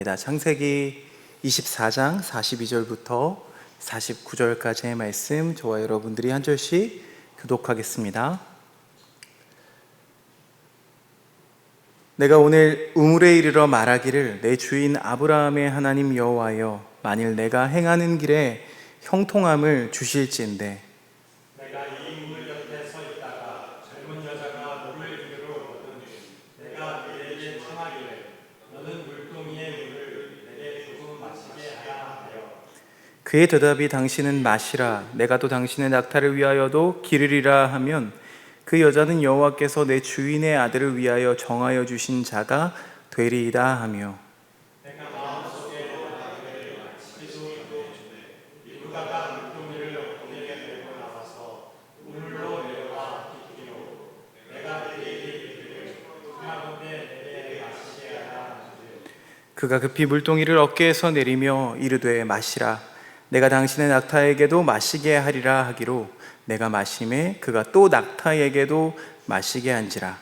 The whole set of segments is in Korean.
창세기 24장 42절부터 49절까지의 말씀, 저와 여러분들이 한 절씩 교독하겠습니다. 내가 오늘 우물에 이르러 말하기를 내 주인 아브라함의 하나님 여호와여, 만일 내가 행하는 길에 형통함을 주실지인데 내가 이 우물 옆에 서 있다가 젊은 여자가 물을 이리로 오더니 내가 그에게 청하기를 너는 물동이의 물을 내게 조금 마시게 하라 하여 그의 대답이 당신은 마시라, 내가 또 당신의 낙타를 위하여도 기르리라 하면 그 여자는 여호와께서 내 주인의 아들을 위하여 정하여 주신 자가 되리이다 하며 내가 마음속에 나를 마치기도 전에 리브가가 물동이를 그에게 들고 나와서 우물로 내려와 기기로 내가 그에게 이르기를 청하건대 내게 마시게 하라 하는즉 그가 급히 물동이를 어깨에서 내리며 이르되 마시라, 내가 당신의 낙타에게도 마시게 하리라 하기로 내가 마심에 그가 또 낙타에게도 마시게 한지라.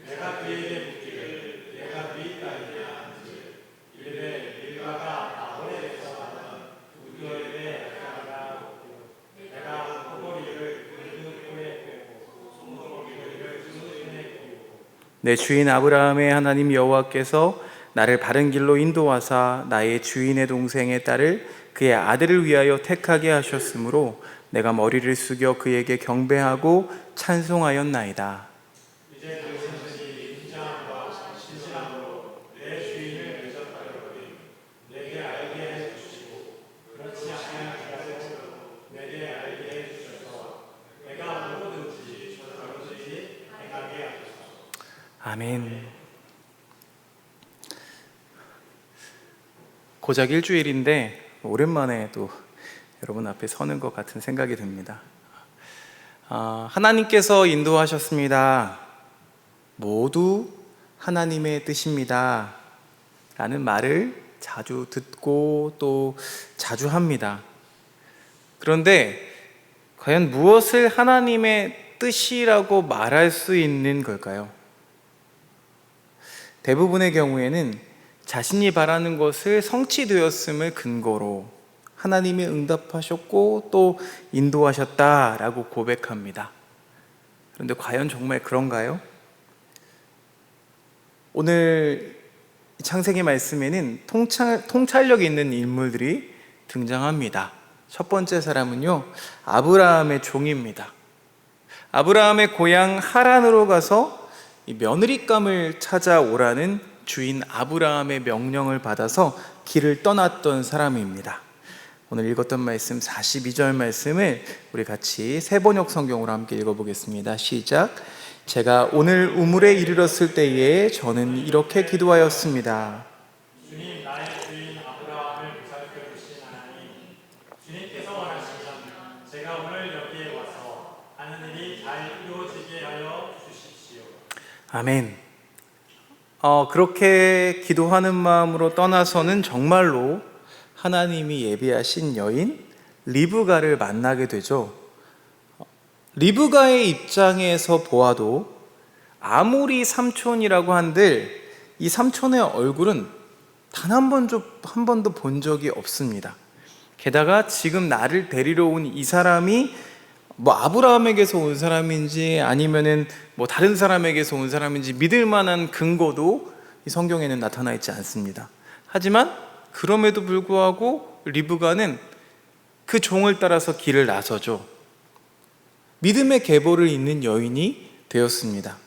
내가 그에게 묻기를 내가 네 딸이냐 한즉 이르되 리브가가 아버지에서 나는 우리에게 약간이라 내가 호머리를 그의 코에 빼고 손목머리를 그의 손에 끼우고 내 주인 아브라함의 하나님 여호와께서 나를 바른 길로 인도하사 나의 주인의 동생의 딸을 그의 아들을 위하여 택하게 하셨으므로 내가 머리를 숙여 그에게 경배하고 찬송하였나이다. 이제 당신들이 인자함과 신실함으로 내 주인을 대접하려거니 내게 알게 해 주시고 그렇지 아니하더라도 내게 알게 해 주셔서 내가 누구든지 저러든지 행하게 하소서. 아멘. 고작 일주일인데 오랜만에 또 여러분 앞에 서는 것 같은 생각이 듭니다. 하나님께서 인도하셨습니다. 모두 하나님의 뜻입니다. 라는 말을 자주 듣고 또 자주 합니다. 그런데 과연 무엇을 하나님의 뜻이라고 말할 수 있는 걸까요? 대부분의 경우에는 자신이 바라는 것을 성취되었음을 근거로 하나님이 응답하셨고 또 인도하셨다라고 고백합니다. 그런데 과연 정말 그런가요? 오늘 창세기 말씀에는 통찰력 있는 인물들이 등장합니다. 첫 번째 사람은요, 아브라함의 종입니다. 아브라함의 고향 하란으로 가서 이 며느리감을 찾아오라는 주인 아브라함의 명령을 받아서 길을 떠났던 사람입니다. 오늘 읽었던 말씀 42절 말씀을 우리 같이 세번역 성경으로 함께 읽어보겠습니다. 시작. 제가 오늘 우물에 이르렀을 때에 저는 이렇게 기도하였습니다. 주님 나의 주인 아브라함을 보살펴 주신 하나님, 주님께서 원하시면 제가 오늘 여기에 와서 하는 일이 잘 이루어지게 하여 주십시오. 아멘. 그렇게 기도하는 마음으로 떠나서는 정말로 하나님이 예비하신 여인 리브가를 만나게 되죠. 리브가의 입장에서 보아도 아무리 삼촌이라고 한들 이 삼촌의 얼굴은 단 한 번도 본 적이 없습니다. 게다가 지금 나를 데리러 온 이 사람이 아브라함에게서 온 사람인지 아니면은 다른 사람에게서 온 사람인지 믿을 만한 근거도 이 성경에는 나타나 있지 않습니다. 하지만 그럼에도 불구하고 리브가는 그 종을 따라서 길을 나서죠. 믿음의 계보를 잇는 여인이 되었습니다.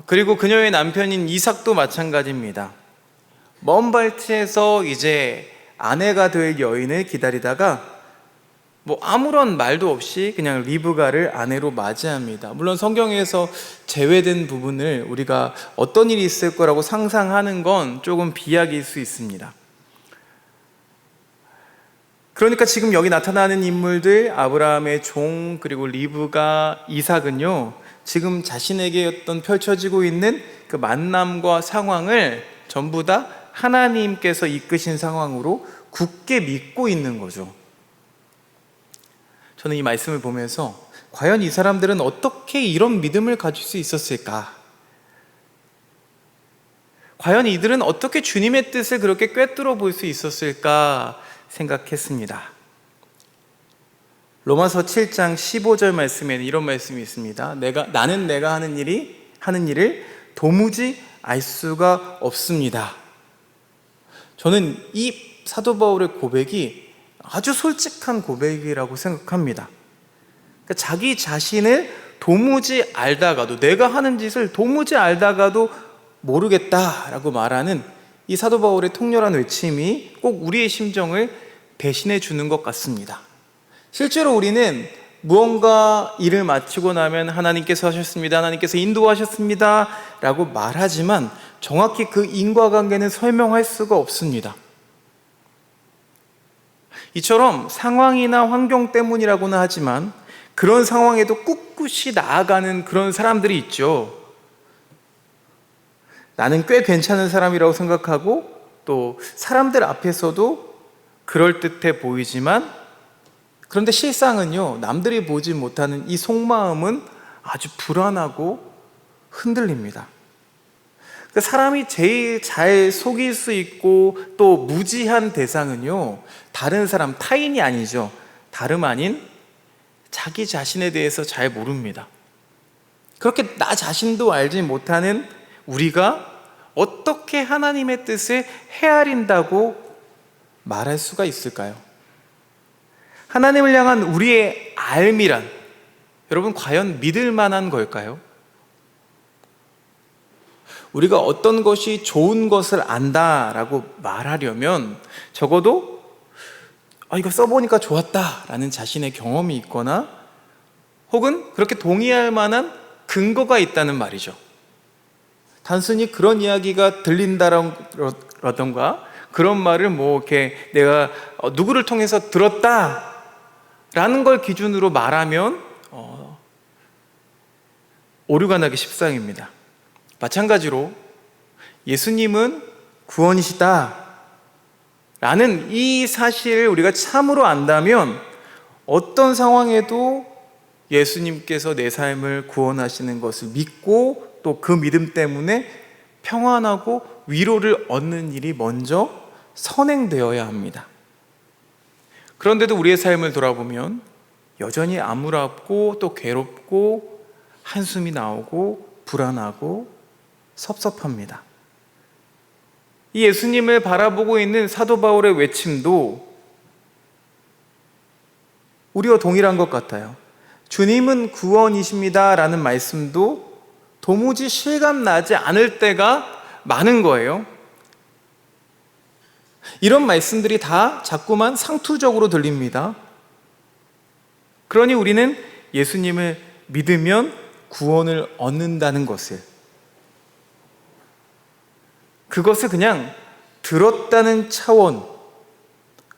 그리고 그녀의 남편인 이삭도 마찬가지입니다. 먼 발치에서 이제 아내가 될 여인을 기다리다가 아무런 말도 없이 그냥 리브가를 아내로 맞이합니다. 물론 성경에서 제외된 부분을 우리가 어떤 일이 있을 거라고 상상하는 건 조금 비약일 수 있습니다. 그러니까 지금 여기 나타나는 인물들, 아브라함의 종, 그리고 리브가, 이삭은요, 지금 자신에게 어떤 펼쳐지고 있는 그 만남과 상황을 전부 다 하나님께서 이끄신 상황으로 굳게 믿고 있는 거죠. 저는 이 말씀을 보면서 과연 이 사람들은 어떻게 이런 믿음을 가질 수 있었을까? 과연 이들은 어떻게 주님의 뜻을 그렇게 꿰뚫어 볼 수 있었을까 생각했습니다. 로마서 7장 15절 말씀에는 이런 말씀이 있습니다. 나는 내가 하는 일을 도무지 알 수가 없습니다. 저는 이 사도 바울의 고백이 아주 솔직한 고백이라고 생각합니다. 그러니까 자기 자신을 도무지 알다가도, 내가 하는 짓을 도무지 알다가도 모르겠다라고 말하는 이 사도 바울의 통렬한 외침이 꼭 우리의 심정을 대신해 주는 것 같습니다. 실제로 우리는 무언가 일을 마치고 나면 하나님께서 하셨습니다, 하나님께서 인도하셨습니다 라고 말하지만 정확히 그 인과관계는 설명할 수가 없습니다. 이처럼 상황이나 환경 때문이라고는 하지만 그런 상황에도 꿋꿋이 나아가는 그런 사람들이 있죠. 나는 꽤 괜찮은 사람이라고 생각하고 또 사람들 앞에서도 그럴듯해 보이지만, 그런데 실상은요, 남들이 보지 못하는 이 속마음은 아주 불안하고 흔들립니다. 사람이 제일 잘 속일 수 있고 또 무지한 대상은요, 다른 사람, 타인이 아니죠. 다름 아닌 자기 자신에 대해서 잘 모릅니다. 그렇게 나 자신도 알지 못하는 우리가 어떻게 하나님의 뜻을 헤아린다고 말할 수가 있을까요? 하나님을 향한 우리의 알미란, 여러분, 과연 믿을 만한 걸까요? 우리가 어떤 것이 좋은 것을 안다라고 말하려면 적어도 이거 써보니까 좋았다라는 자신의 경험이 있거나 혹은 그렇게 동의할 만한 근거가 있다는 말이죠. 단순히 그런 이야기가 들린다라던가 그런 말을 이렇게 내가 누구를 통해서 들었다라는 걸 기준으로 말하면 오류가 나기 십상입니다. 마찬가지로 예수님은 구원이시다 라는 이 사실을 우리가 참으로 안다면 어떤 상황에도 예수님께서 내 삶을 구원하시는 것을 믿고 또 그 믿음 때문에 평안하고 위로를 얻는 일이 먼저 선행되어야 합니다. 그런데도 우리의 삶을 돌아보면 여전히 암울하고 또 괴롭고 한숨이 나오고 불안하고 섭섭합니다. 이 예수님을 바라보고 있는 사도 바울의 외침도 우리와 동일한 것 같아요. 주님은 구원이십니다 라는 말씀도 도무지 실감나지 않을 때가 많은 거예요. 이런 말씀들이 다 자꾸만 상투적으로 들립니다. 그러니 우리는 예수님을 믿으면 구원을 얻는다는 것을, 그것을 그냥 들었다는 차원,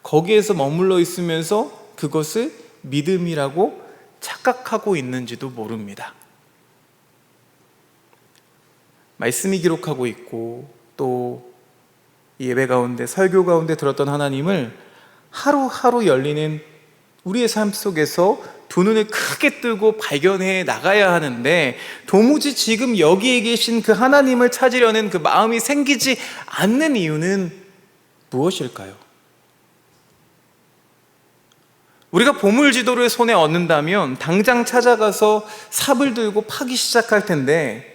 거기에서 머물러 있으면서 그것을 믿음이라고 착각하고 있는지도 모릅니다. 말씀이 기록하고 있고 또 예배 가운데, 설교 가운데 들었던 하나님을 하루하루 열리는 우리의 삶 속에서 두 눈을 크게 뜨고 발견해 나가야 하는데 도무지 지금 여기에 계신 그 하나님을 찾으려는 그 마음이 생기지 않는 이유는 무엇일까요? 우리가 보물지도를 손에 얻는다면 당장 찾아가서 삽을 들고 파기 시작할 텐데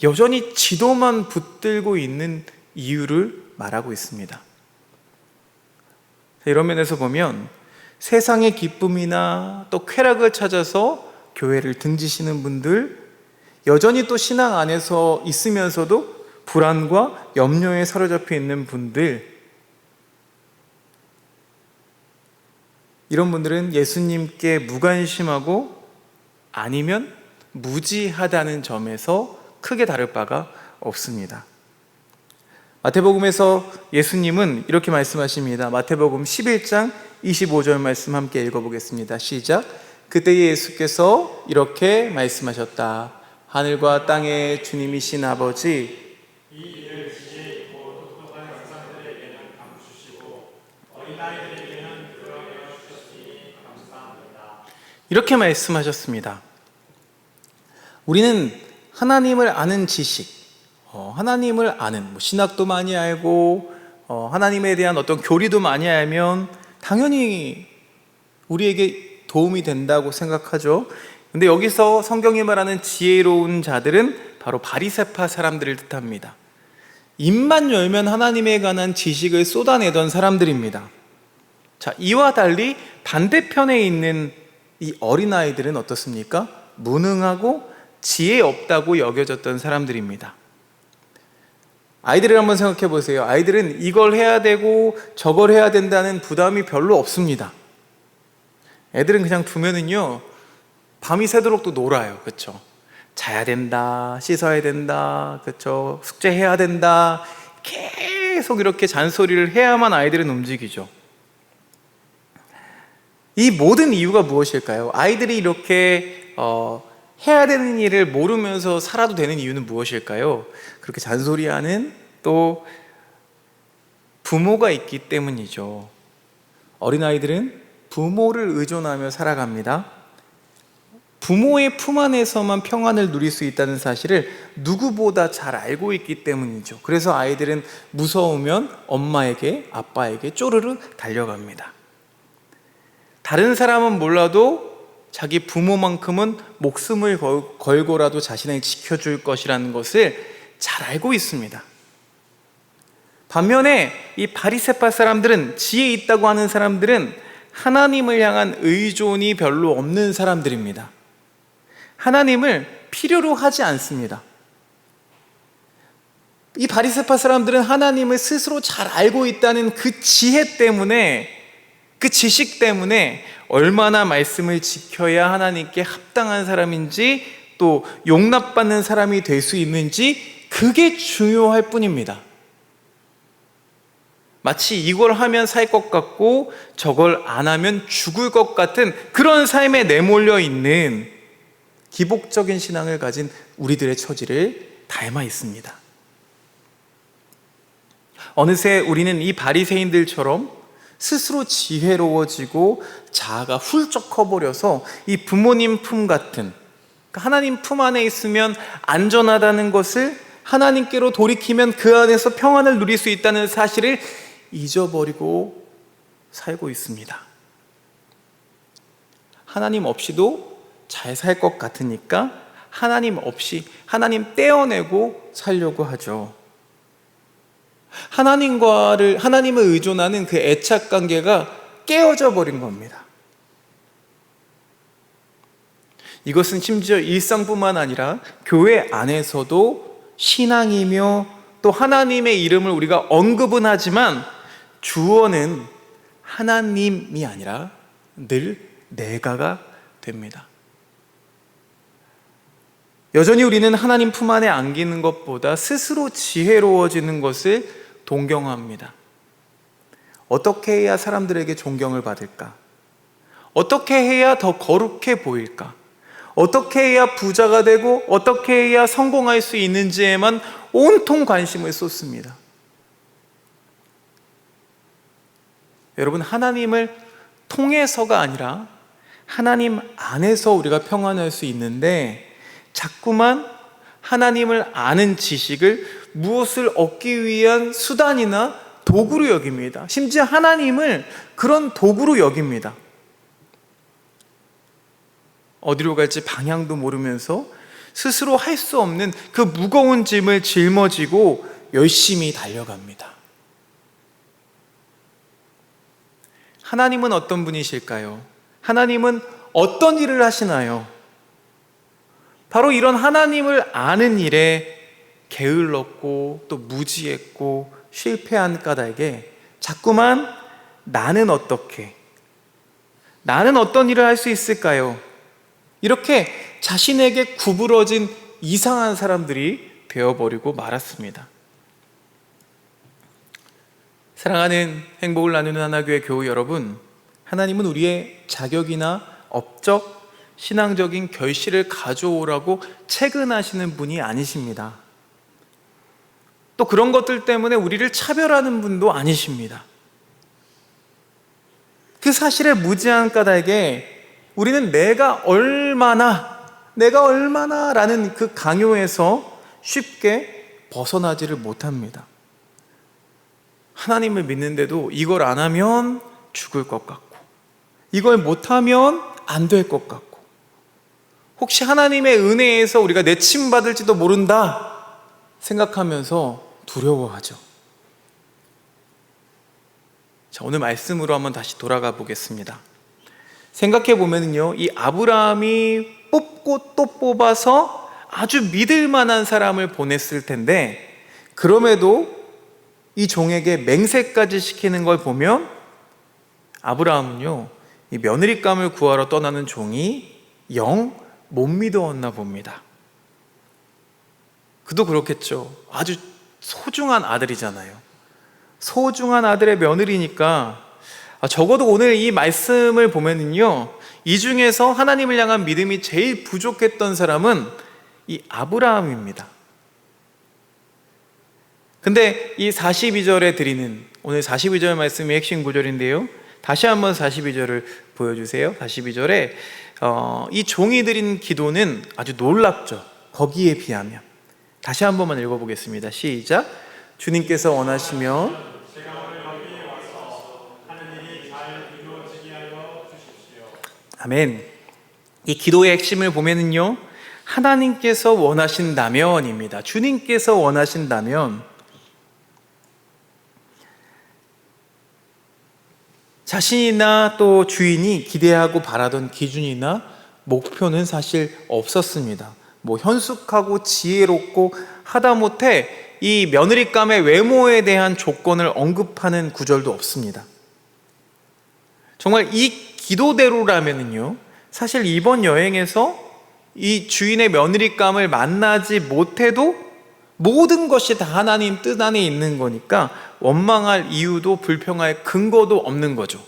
여전히 지도만 붙들고 있는 이유를 말하고 있습니다. 이런 면에서 보면 세상의 기쁨이나 또 쾌락을 찾아서 교회를 등지시는 분들, 여전히 또 신앙 안에서 있으면서도 불안과 염려에 사로잡혀 있는 분들, 이런 분들은 예수님께 무관심하고 아니면 무지하다는 점에서 크게 다를 바가 없습니다. 마태복음에서 예수님은 이렇게 말씀하십니다. 마태복음 11장 25절 말씀 함께 읽어보겠습니다. 시작. 그때 예수께서 이렇게 말씀하셨다. 하늘과 땅의 주님이신 아버지, 이 일을 지혜있고 똑똑한 세상들에게는 감추시고 어린아이들에게는 드러내어 주셨으니 감사합니다. 이렇게 말씀하셨습니다. 우리는 하나님을 아는 지식, 하나님을 아는, 신학도 많이 알고 하나님에 대한 어떤 교리도 많이 알면 당연히 우리에게 도움이 된다고 생각하죠. 근데 여기서 성경이 말하는 지혜로운 자들은 바로 바리새파 사람들을 뜻합니다. 입만 열면 하나님에 관한 지식을 쏟아내던 사람들입니다. 자, 이와 달리 반대편에 있는 이 어린아이들은 어떻습니까? 무능하고 지혜 없다고 여겨졌던 사람들입니다. 아이들을 한번 생각해 보세요. 아이들은 이걸 해야 되고 저걸 해야 된다는 부담이 별로 없습니다. 애들은 그냥 두면은요, 밤이 새도록 또 놀아요. 그렇죠? 자야 된다, 씻어야 된다, 그렇죠? 숙제해야 된다, 계속 이렇게 잔소리를 해야만 아이들은 움직이죠. 이 모든 이유가 무엇일까요? 아이들이 이렇게 해야 되는 일을 모르면서 살아도 되는 이유는 무엇일까요? 그렇게 잔소리하는 또 부모가 있기 때문이죠. 어린아이들은 부모를 의존하며 살아갑니다. 부모의 품 안에서만 평안을 누릴 수 있다는 사실을 누구보다 잘 알고 있기 때문이죠. 그래서 아이들은 무서우면 엄마에게, 아빠에게 쪼르르 달려갑니다. 다른 사람은 몰라도 자기 부모만큼은 목숨을 걸고라도 자신을 지켜줄 것이라는 것을 잘 알고 있습니다. 반면에 이 바리새파 사람들은, 지혜 있다고 하는 사람들은 하나님을 향한 의존이 별로 없는 사람들입니다. 하나님을 필요로 하지 않습니다. 이 바리새파 사람들은 하나님을 스스로 잘 알고 있다는 그 지혜 때문에, 그 지식 때문에 얼마나 말씀을 지켜야 하나님께 합당한 사람인지, 또 용납받는 사람이 될 수 있는지, 그게 중요할 뿐입니다. 마치 이걸 하면 살 것 같고 저걸 안 하면 죽을 것 같은 그런 삶에 내몰려 있는 기복적인 신앙을 가진 우리들의 처지를 닮아 있습니다. 어느새 우리는 이 바리새인들처럼 스스로 지혜로워지고 자아가 훌쩍 커버려서 이 부모님 품 같은, 하나님 품 안에 있으면 안전하다는 것을, 하나님께로 돌이키면 그 안에서 평안을 누릴 수 있다는 사실을 잊어버리고 살고 있습니다. 하나님 없이도 잘 살 것 같으니까 하나님 없이, 하나님 떼어내고 살려고 하죠. 하나님을 의존하는 그 애착 관계가 깨어져 버린 겁니다. 이것은 심지어 일상뿐만 아니라 교회 안에서도 신앙이며 또 하나님의 이름을 우리가 언급은 하지만 주어는 하나님이 아니라 늘 내가가 됩니다. 여전히 우리는 하나님 품 안에 안기는 것보다 스스로 지혜로워지는 것을 동경합니다. 어떻게 해야 사람들에게 존경을 받을까? 어떻게 해야 더 거룩해 보일까? 어떻게 해야 부자가 되고 어떻게 해야 성공할 수 있는지에만 온통 관심을 쏟습니다. 여러분, 하나님을 통해서가 아니라 하나님 안에서 우리가 평안할 수 있는데, 자꾸만 하나님을 아는 지식을 무엇을 얻기 위한 수단이나 도구로 여깁니다. 심지어 하나님을 그런 도구로 여깁니다. 어디로 갈지 방향도 모르면서 스스로 할 수 없는 그 무거운 짐을 짊어지고 열심히 달려갑니다. 하나님은 어떤 분이실까요? 하나님은 어떤 일을 하시나요? 바로 이런 하나님을 아는 일에 게을렀고 또 무지했고 실패한 까닭에 자꾸만 나는 어떤 일을 할 수 있을까요? 이렇게 자신에게 구부러진 이상한 사람들이 되어버리고 말았습니다. 사랑하는 행복을 나누는 하나교회 교우 여러분, 하나님은 우리의 자격이나 업적, 신앙적인 결실을 가져오라고 채근하시는 분이 아니십니다. 또 그런 것들 때문에 우리를 차별하는 분도 아니십니다. 그 사실에 무지한 까닭에 우리는 내가 얼마나 라는 그 강요에서 쉽게 벗어나지를 못합니다. 하나님을 믿는데도 이걸 안 하면 죽을 것 같고, 이걸 못하면 안 될 것 같고, 혹시 하나님의 은혜에서 우리가 내침받을지도 모른다 생각하면서 두려워하죠. 자, 오늘 말씀으로 한번 다시 돌아가 보겠습니다. 생각해 보면요, 이 아브라함이 뽑고 또 뽑아서 아주 믿을 만한 사람을 보냈을 텐데, 그럼에도 이 종에게 맹세까지 시키는 걸 보면 아브라함은요, 이 며느리감을 구하러 떠나는 종이 영 못 믿어왔나 봅니다. 그도 그렇겠죠. 아주 소중한 아들이잖아요. 소중한 아들의 며느리니까 적어도 오늘 이 말씀을 보면은요, 이 중에서 하나님을 향한 믿음이 제일 부족했던 사람은 이 아브라함입니다. 근데 이 42절에 드리는, 오늘 42절 말씀이 핵심 구절인데요, 다시 한번 42절을 보여주세요. 42절에 이 종이 드린 기도는 아주 놀랍죠. 거기에 비하면. 다시 한 번만 읽어보겠습니다. 시작. 주님께서 원하시면 제가 오늘 여기에 와서 하는 일이 잘 이루어지게 하여 주십시오. 아멘. 이 기도의 핵심을 보면은요, 하나님께서 원하신다면입니다. 주님께서 원하신다면. 자신이나 또 주인이 기대하고 바라던 기준이나 목표는 사실 없었습니다. 뭐 현숙하고 지혜롭고 하다못해 이 며느리감의 외모에 대한 조건을 언급하는 구절도 없습니다. 정말 이 기도대로라면은요, 사실 이번 여행에서 이 주인의 며느리감을 만나지 못해도 모든 것이 다 하나님 뜻 안에 있는 거니까 원망할 이유도 불평할 근거도 없는 거죠.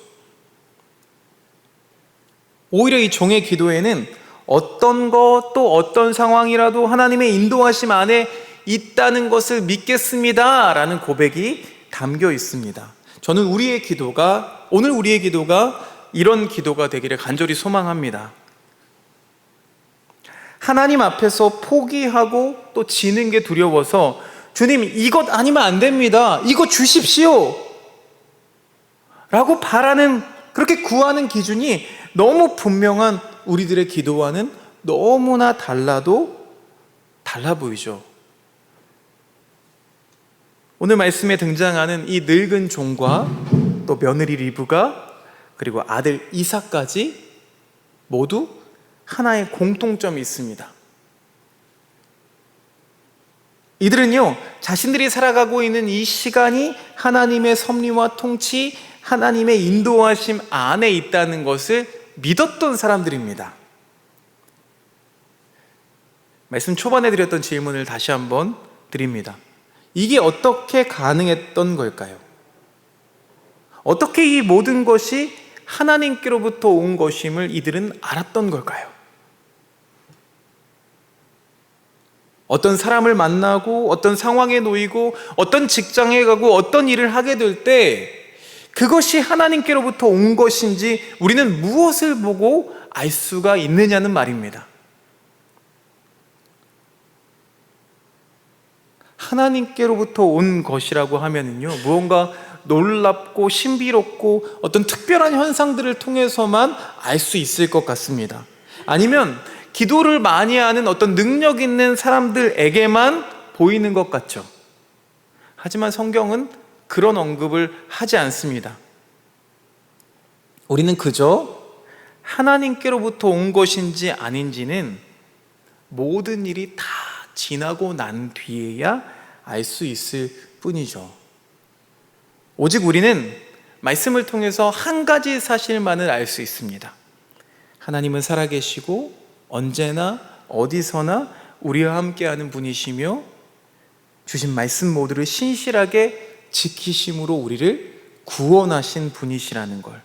오히려 이 종의 기도에는 어떤 것 또 어떤 상황이라도 하나님의 인도하심 안에 있다는 것을 믿겠습니다 라는 고백이 담겨 있습니다. 저는 오늘 우리의 기도가 이런 기도가 되기를 간절히 소망합니다. 하나님 앞에서 포기하고 또 지는 게 두려워서 주님, 이것 아니면 안 됩니다, 이거 주십시오 라고 바라는, 그렇게 구하는 기준이 너무 분명한 우리들의 기도와는 너무나 달라 보이죠. 오늘 말씀에 등장하는 이 늙은 종과 또 며느리 리브가 그리고 아들 이삭까지 모두 하나의 공통점이 있습니다. 이들은요, 자신들이 살아가고 있는 이 시간이 하나님의 섭리와 통치, 하나님의 인도하심 안에 있다는 것을 믿었던 사람들입니다. 말씀 초반에 드렸던 질문을 다시 한번 드립니다. 이게 어떻게 가능했던 걸까요? 어떻게 이 모든 것이 하나님께로부터 온 것임을 이들은 알았던 걸까요? 어떤 사람을 만나고 어떤 상황에 놓이고 어떤 직장에 가고 어떤 일을 하게 될 때 그것이 하나님께로부터 온 것인지 우리는 무엇을 보고 알 수가 있느냐는 말입니다. 하나님께로부터 온 것이라고 하면은요, 무언가 놀랍고 신비롭고 어떤 특별한 현상들을 통해서만 알 수 있을 것 같습니다. 아니면 기도를 많이 하는 어떤 능력 있는 사람들에게만 보이는 것 같죠. 하지만 성경은 그런 언급을 하지 않습니다. 우리는 그저 하나님께로부터 온 것인지 아닌지는 모든 일이 다 지나고 난 뒤에야 알 수 있을 뿐이죠. 오직 우리는 말씀을 통해서 한 가지 사실만을 알 수 있습니다. 하나님은 살아계시고 언제나 어디서나 우리와 함께하는 분이시며 주신 말씀 모두를 신실하게 지키심으로 우리를 구원하신 분이시라는 걸.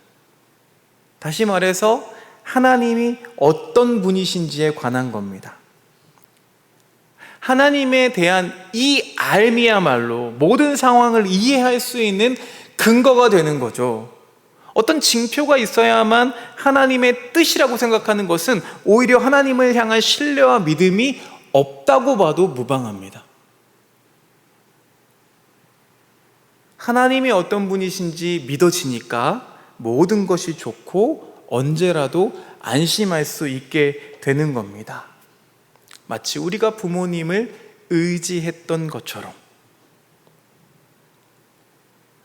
다시 말해서 하나님이 어떤 분이신지에 관한 겁니다. 하나님에 대한 이 알미야말로 모든 상황을 이해할 수 있는 근거가 되는 거죠. 어떤 징표가 있어야만 하나님의 뜻이라고 생각하는 것은 오히려 하나님을 향한 신뢰와 믿음이 없다고 봐도 무방합니다. 하나님이 어떤 분이신지 믿어지니까 모든 것이 좋고 언제라도 안심할 수 있게 되는 겁니다. 마치 우리가 부모님을 의지했던 것처럼.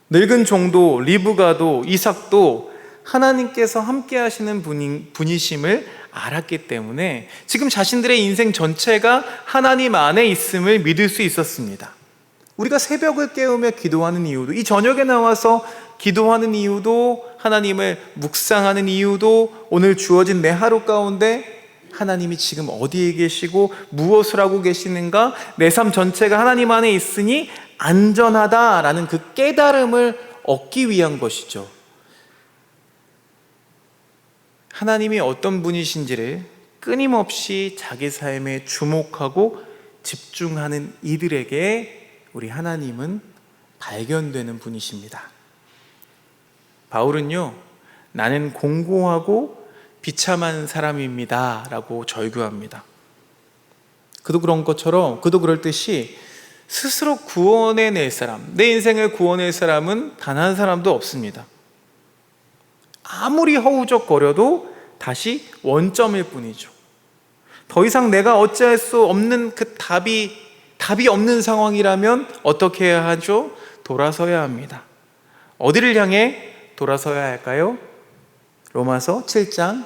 늙은 종도 리브가도 이삭도 하나님께서 함께 하시는 분이심을 알았기 때문에 지금 자신들의 인생 전체가 하나님 안에 있음을 믿을 수 있었습니다. 우리가 새벽을 깨우며 기도하는 이유도, 이 저녁에 나와서 기도하는 이유도, 하나님을 묵상하는 이유도, 오늘 주어진 내 하루 가운데 하나님이 지금 어디에 계시고 무엇을 하고 계시는가, 내 삶 전체가 하나님 안에 있으니 안전하다라는 그 깨달음을 얻기 위한 것이죠. 하나님이 어떤 분이신지를 끊임없이 자기 삶에 주목하고 집중하는 이들에게 우리 하나님은 발견되는 분이십니다. 바울은요, 나는 공고하고 비참한 사람입니다 라고 절규합니다. 그도 그런 것처럼, 그도 그럴듯이 스스로 구원해낼 사람, 내 인생을 구원할 사람은 단 한 사람도 없습니다. 아무리 허우적거려도 다시 원점일 뿐이죠. 더 이상 내가 어찌할 수 없는 그 답이 없는 상황이라면 어떻게 해야 하죠? 돌아서야 합니다. 어디를 향해 돌아서야 할까요? 로마서 7장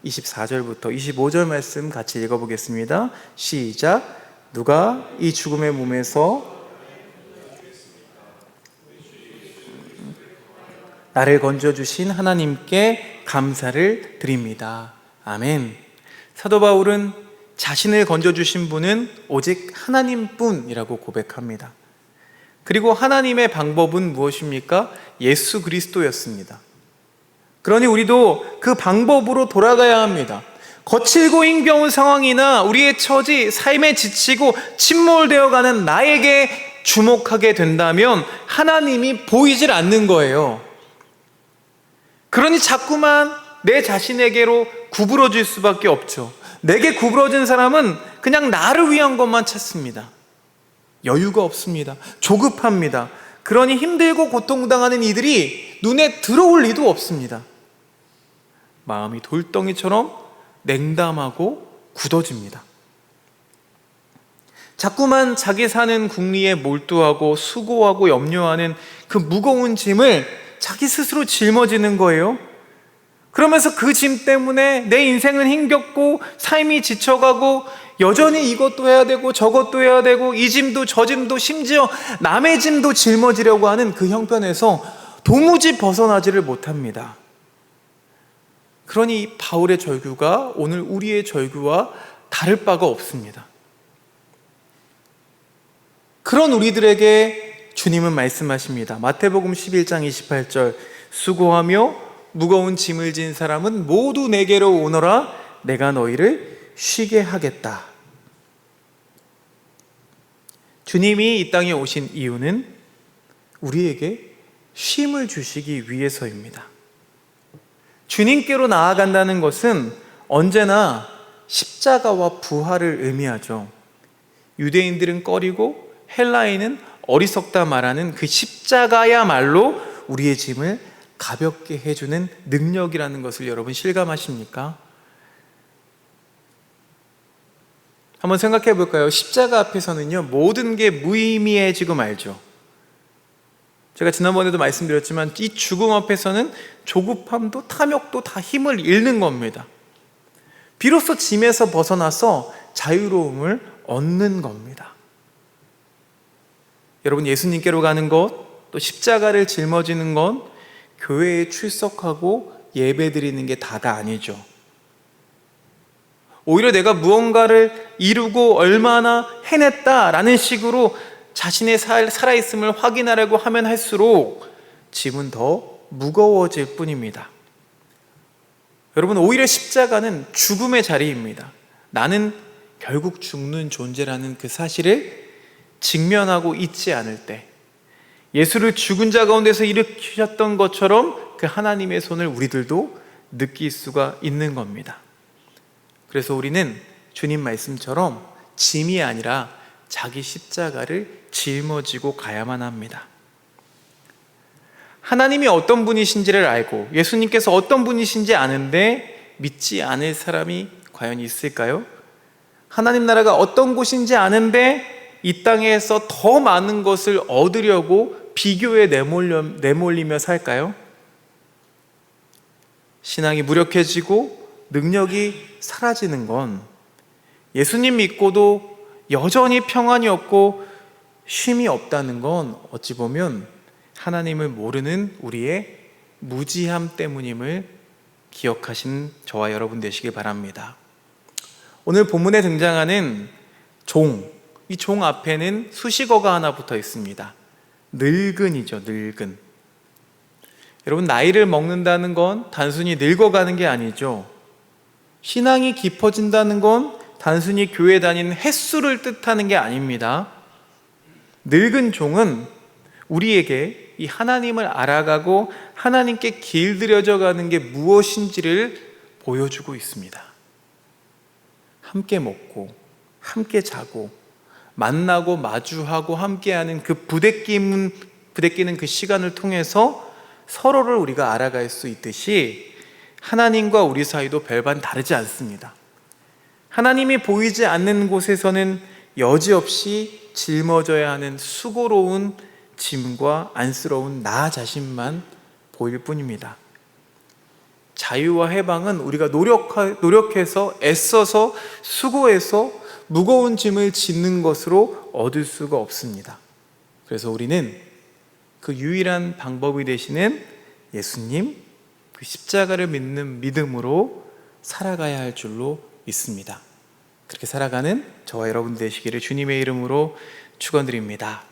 24절부터 25절 말씀 같이 읽어보겠습니다. 시작. 누가 이 죽음의 몸에서 나를 건져주신 하나님께 감사를 드립니다. 아멘. 사도 바울은 자신을 건져주신 분은 오직 하나님뿐이라고 고백합니다. 그리고 하나님의 방법은 무엇입니까? 예수 그리스도였습니다. 그러니 우리도 그 방법으로 돌아가야 합니다. 거칠고 힘겨운 상황이나 우리의 처지, 삶에 지치고 침몰되어가는 나에게 주목하게 된다면 하나님이 보이질 않는 거예요. 그러니 자꾸만 내 자신에게로 구부러질 수밖에 없죠. 내게 구부러진 사람은 그냥 나를 위한 것만 찾습니다. 여유가 없습니다. 조급합니다. 그러니 힘들고 고통당하는 이들이 눈에 들어올 리도 없습니다. 마음이 돌덩이처럼 냉담하고 굳어집니다. 자꾸만 자기 사는 궁리에 몰두하고 수고하고 염려하는 그 무거운 짐을 자기 스스로 짊어지는 거예요. 그러면서 그 짐 때문에 내 인생은 힘겹고 삶이 지쳐가고 여전히 이것도 해야 되고 저것도 해야 되고 이 짐도 저 짐도 심지어 남의 짐도 짊어지려고 하는 그 형편에서 도무지 벗어나지를 못합니다. 그러니 바울의 절규가 오늘 우리의 절규와 다를 바가 없습니다. 그런 우리들에게 주님은 말씀하십니다. 마태복음 11장 28절 수고하며 무거운 짐을 진 사람은 모두 내게로 오너라. 내가 너희를 쉬게 하겠다. 주님이 이 땅에 오신 이유는 우리에게 쉼을 주시기 위해서입니다. 주님께로 나아간다는 것은 언제나 십자가와 부활을 의미하죠. 유대인들은 꺼리고 헬라인은 어리석다 말하는 그 십자가야말로 우리의 짐을 가볍게 해주는 능력이라는 것을 여러분 실감하십니까? 한번 생각해 볼까요? 십자가 앞에서는요, 모든 게 무의미해지고 말죠. 제가 지난번에도 말씀드렸지만 이 죽음 앞에서는 조급함도 탐욕도 다 힘을 잃는 겁니다. 비로소 짐에서 벗어나서 자유로움을 얻는 겁니다. 여러분, 예수님께로 가는 것, 또 십자가를 짊어지는 건 교회에 출석하고 예배드리는 게 다가 아니죠. 오히려 내가 무언가를 이루고 얼마나 해냈다라는 식으로 자신의 살아있음을 확인하려고 하면 할수록 짐은 더 무거워질 뿐입니다. 여러분, 오히려 십자가는 죽음의 자리입니다. 나는 결국 죽는 존재라는 그 사실을 직면하고 있지 않을 때, 예수를 죽은 자 가운데서 일으키셨던 것처럼 그 하나님의 손을 우리들도 느낄 수가 있는 겁니다. 그래서 우리는 주님 말씀처럼 짐이 아니라 자기 십자가를 짊어지고 가야만 합니다. 하나님이 어떤 분이신지를 알고 예수님께서 어떤 분이신지 아는데 믿지 않을 사람이 과연 있을까요? 하나님 나라가 어떤 곳인지 아는데 이 땅에서 더 많은 것을 얻으려고 비교에 내몰리며 살까요? 신앙이 무력해지고 능력이 사라지는 건 예수님 믿고도 여전히 평안이 없고 쉼이 없다는 건 어찌 보면 하나님을 모르는 우리의 무지함 때문임을 기억하신 저와 여러분 되시길 바랍니다. 오늘 본문에 등장하는 종, 이 종 앞에는 수식어가 하나 붙어 있습니다. 늙은이죠, 늙은. 여러분, 나이를 먹는다는 건 단순히 늙어가는 게 아니죠. 신앙이 깊어진다는 건 단순히 교회 다니는 횟수를 뜻하는 게 아닙니다. 늙은 종은 우리에게 이 하나님을 알아가고 하나님께 길들여져 가는 게 무엇인지를 보여주고 있습니다. 함께 먹고 함께 자고 만나고 마주하고 함께하는 그 부대끼는 그 시간을 통해서 서로를 우리가 알아갈 수 있듯이 하나님과 우리 사이도 별반 다르지 않습니다. 하나님이 보이지 않는 곳에서는 여지없이 짊어져야 하는 수고로운 짐과 안쓰러운 나 자신만 보일 뿐입니다. 자유와 해방은 우리가 노력해서 애써서 수고해서 무거운 짐을 짓는 것으로 얻을 수가 없습니다. 그래서 우리는 그 유일한 방법이 되시는 예수님, 그 십자가를 믿는 믿음으로 살아가야 할 줄로 믿습니다. 그렇게 살아가는 저와 여러분 되시기를 주님의 이름으로 축원드립니다.